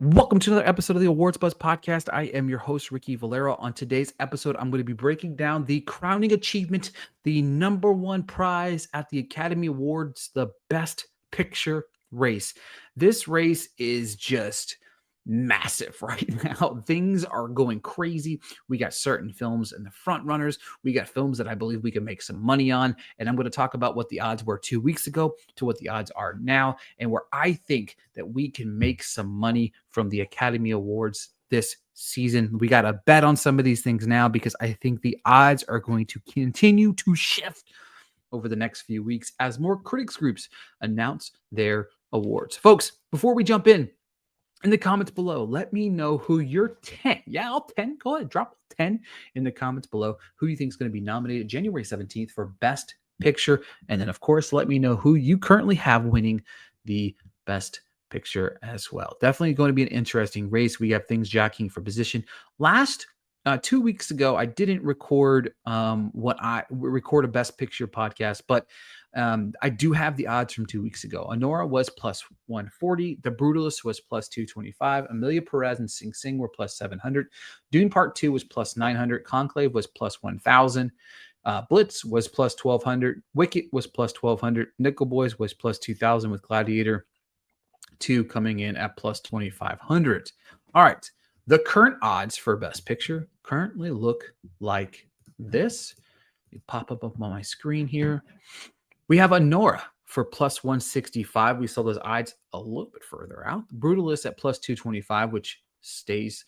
Welcome to another episode of the Awards Buzz podcast. I am your host, Ricky Valero. On today's episode, I'm going to be breaking down the crowning achievement, the number one prize at the Academy Awards, the Best Picture race. This race is just massive right now. Things are going crazy. We got certain films in the front runners. We got films that I believe we can make some money on. And I'm going to talk about what the odds were 2 weeks ago to what the odds are now, and where I think that we can make some money from the Academy Awards this season. We got to bet on some of these things now because I think the odds are going to continue to shift over the next few weeks as more critics groups announce their awards. Folks, before we jump in the comments below, let me know who your 10, all 10, go ahead, drop 10 in the comments below, who you think is going to be nominated January 17th for Best Picture. And then, of course, let me know who you currently have winning the Best Picture as well. Definitely going to be an interesting race. We have things jockeying for position. Last 2 weeks ago, I didn't record record a Best Picture podcast, but I do have the odds from 2 weeks ago. Anora was plus 140. The Brutalist was plus 225. Amelia Perez and Sing Sing were plus 700. Dune Part 2 was plus 900. Conclave was plus 1,000. Blitz was plus 1,200. Wicket was plus 1,200. Nickel Boys was plus 2,000 with Gladiator 2 coming in at plus 2,500. All right. The current odds for Best Picture currently look like this. Let me pop up on my screen here. We have Anora for plus 165. We saw those odds a little bit further out. Brutalist at plus 225, which stays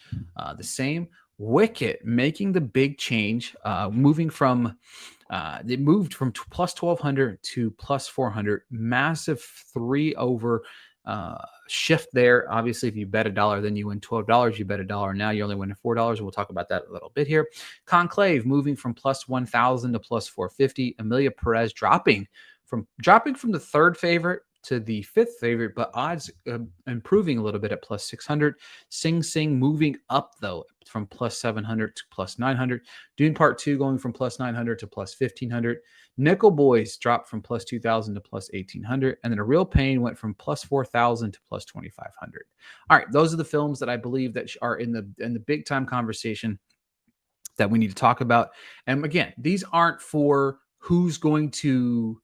the same. Wicket making the big change, moving from it moved from plus 1,200 to plus 400. Massive 3 over shift there. Obviously, if you bet $1, then you win $12. You bet $1 now, you only win $4. We'll talk about that a little bit here. Conclave moving from plus 1,000 to plus 450. Amelia Perez dropping from the third favorite to the fifth favorite, but odds improving a little bit at plus 600. Sing Sing moving up though from plus 700 to plus 900. Dune Part 2 going from plus 900 to plus 1,500. Nickel Boys dropped from plus 2,000 to plus 1,800. And then A Real Pain went from plus 4,000 to plus 2,500. All right, those are the films that I believe that are in the big time conversation that we need to talk about. And again, these aren't for who's going to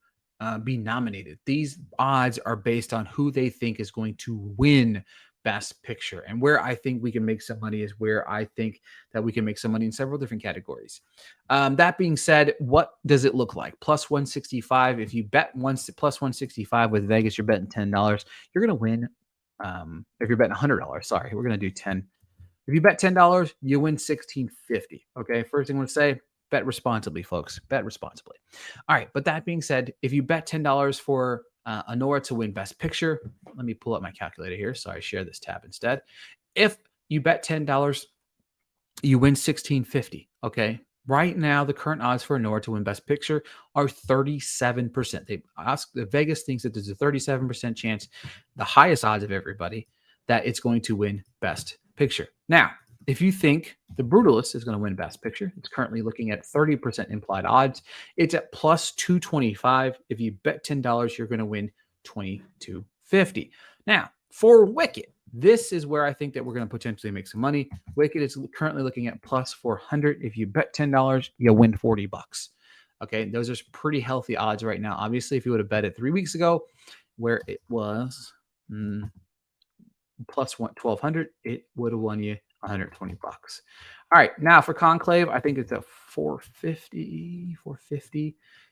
be nominated. These odds are based on who they think is going to win Best Picture. And where I think we can make some money is where I think that we can make some money in several different categories. That being said, what does it look like? Plus 165. If you bet plus 165 with Vegas, you're betting $10. You're going to win. If you're betting $100, sorry, we're going to do 10. If you bet $10, you win $1,650. Okay. First thing I want to say, bet responsibly, folks. Bet responsibly. All right. But that being said, if you bet $10 for Anora to win Best Picture, let me pull up my calculator here. So I share this tab instead. If you bet $10, you win $1,650. Okay. Right now, the current odds for Anora to win Best Picture are 37%. The Vegas thinks that there's a 37% chance, the highest odds of everybody, that it's going to win Best Picture. Now, if you think The Brutalist is going to win Best Picture, it's currently looking at 30% implied odds. It's at plus 225. If you bet $10, you're going to win $2,250. Now, for Wicket, this is where I think that we're going to potentially make some money. Wicket is currently looking at plus 400. If you bet $10, you'll win $40. Okay, those are pretty healthy odds right now. Obviously, if you would have bet it 3 weeks ago, where it was plus 1,200, it would have won you $120. All right, now for Conclave, I think it's a 450.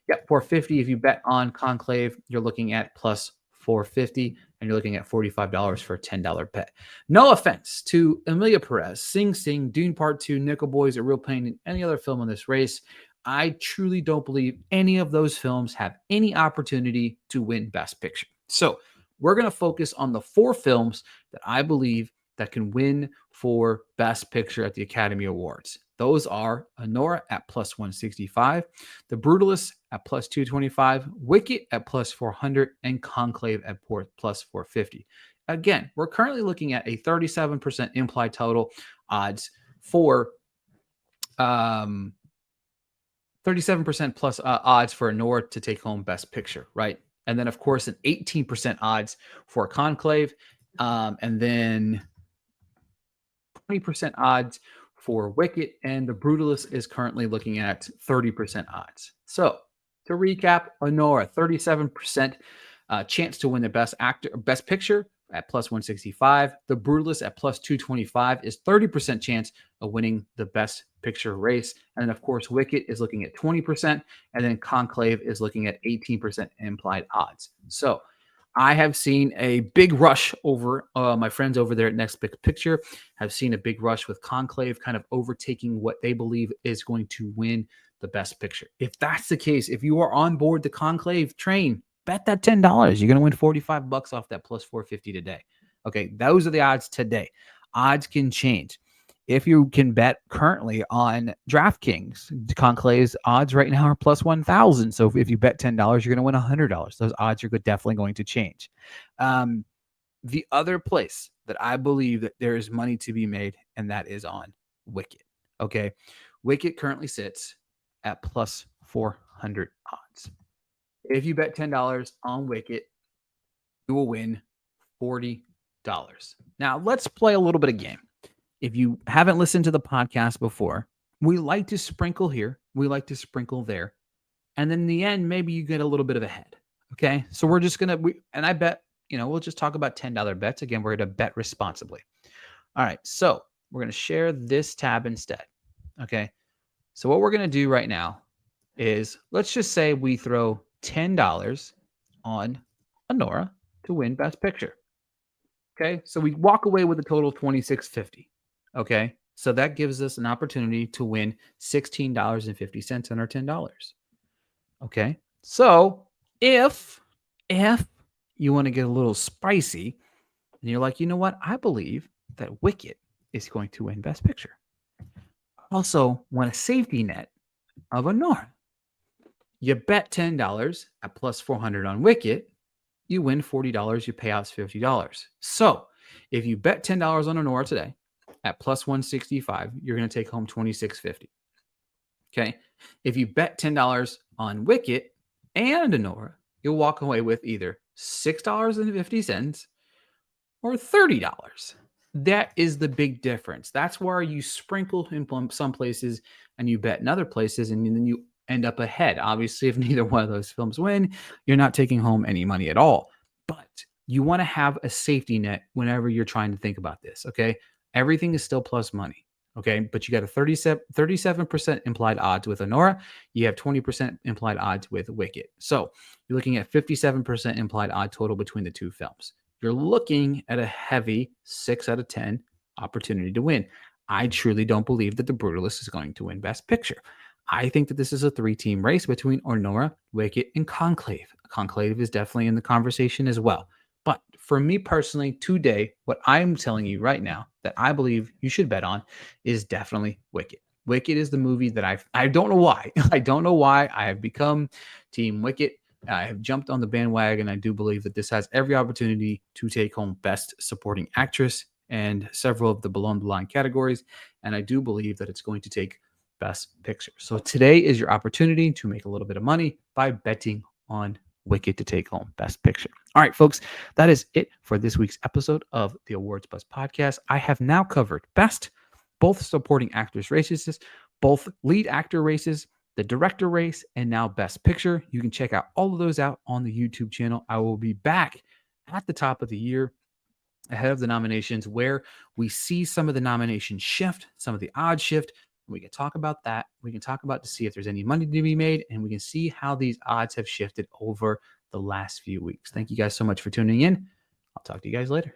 Yep, 450. If you bet on Conclave, you're looking at plus 450, and you're looking at $45 for a $10 bet. No offense to Amelia Perez, Sing Sing, Dune Part 2, Nickel Boys, A Real Pain, and any other film in this race. I truly don't believe any of those films have any opportunity to win Best Picture. So we're going to focus on the 4 films that I believe that can win for Best Picture at the Academy Awards. Those are Anora at plus 165, The Brutalist at plus 225, Wicket at plus 400, and Conclave at plus 450. Again, we're currently looking at a 37% implied total odds for 37% plus odds for Anora to take home Best Picture, right? And then, of course, an 18% odds for Conclave. And then 20% odds for Wicket, and the Brutalist is currently looking at 30% odds. So to recap, Anora 37% chance to win the best picture at plus 165. The Brutalist at plus 225 is 30% chance of winning the best picture race. And then, of course, Wicket is looking at 20%, and then Conclave is looking at 18% implied odds. So I have seen a big rush over my friends over there at Next Big Picture have seen a big rush with Conclave kind of overtaking what they believe is going to win the best picture. If that's the case, if you are on board the Conclave train, bet that $10. You're going to win 45 bucks off that plus 450 today. Okay, those are the odds today. Odds can change. If you can bet currently on DraftKings, Conclave's odds right now are plus 1,000. So if you bet $10, you're going to win $100. Those odds are definitely going to change. The other place that I believe that there is money to be made, and that is on Wicket. Okay, Wicket currently sits at plus 400 odds. If you bet $10 on Wicket, you will win $40. Now, let's play a little bit of game. If you haven't listened to the podcast before, we like to sprinkle here, we like to sprinkle there. And then in the end, maybe you get a little bit of a head. Okay. So we're just going to, and I bet, we'll just talk about $10 bets. Again, we're going to bet responsibly. All right. So we're going to share this tab instead. Okay. So what we're going to do right now is let's just say we throw $10 on Anora to win Best Picture. Okay. So we walk away with a total of $26.50. Okay. So that gives us an opportunity to win $16.50 on our $10. Okay. So if you want to get a little spicy and you're like, you know what? I believe that Wicket is going to win Best Picture. Also want a safety net of Anora. You bet $10 at plus 400 on Wicket, you win $40, you pay out $50. So if you bet $10 on Anora today at plus 165, you're going to take home $26.50. Okay. If you bet $10 on Wicket and Anora, you'll walk away with either $6.50 or $30. That is the big difference. That's where you sprinkle in some places and you bet in other places, and then you end up ahead. Obviously, if neither one of those films win, you're not taking home any money at all. But you want to have a safety net whenever you're trying to think about this. Okay. Everything is still plus money. Okay. But you got a 37% implied odds with Anora. You have 20% implied odds with Wicket. So you're looking at 57% implied odd total between the two films. You're looking at a heavy 6 out of 10 opportunity to win. I truly don't believe that The Brutalist is going to win Best Picture. I think that this is a 3-team race between Anora, Wicket, and Conclave. Conclave is definitely in the conversation as well. But for me personally, today, what I'm telling you right now that I believe you should bet on is definitely Wicket. Wicket is the movie that I don't know why. I don't know why I have become Team Wicket. I have jumped on the bandwagon. I do believe that this has every opportunity to take home Best Supporting Actress and several of the below the line categories. And I do believe that it's going to take Best Picture. So today is your opportunity to make a little bit of money by betting on Wicket to take home Best Picture. All right, folks, that is it for this week's episode of the Awards Buzz podcast. I have now covered both supporting actors races, both lead actor races, the director race, and now Best Picture. You can check out all of those out on the YouTube channel. I will be back at the top of the year ahead of the nominations where we see some of the nominations shift, some of the odds shift. We can talk about that. We can talk about to see if there's any money to be made, and we can see how these odds have shifted over the last few weeks. Thank you guys so much for tuning in. I'll talk to you guys later.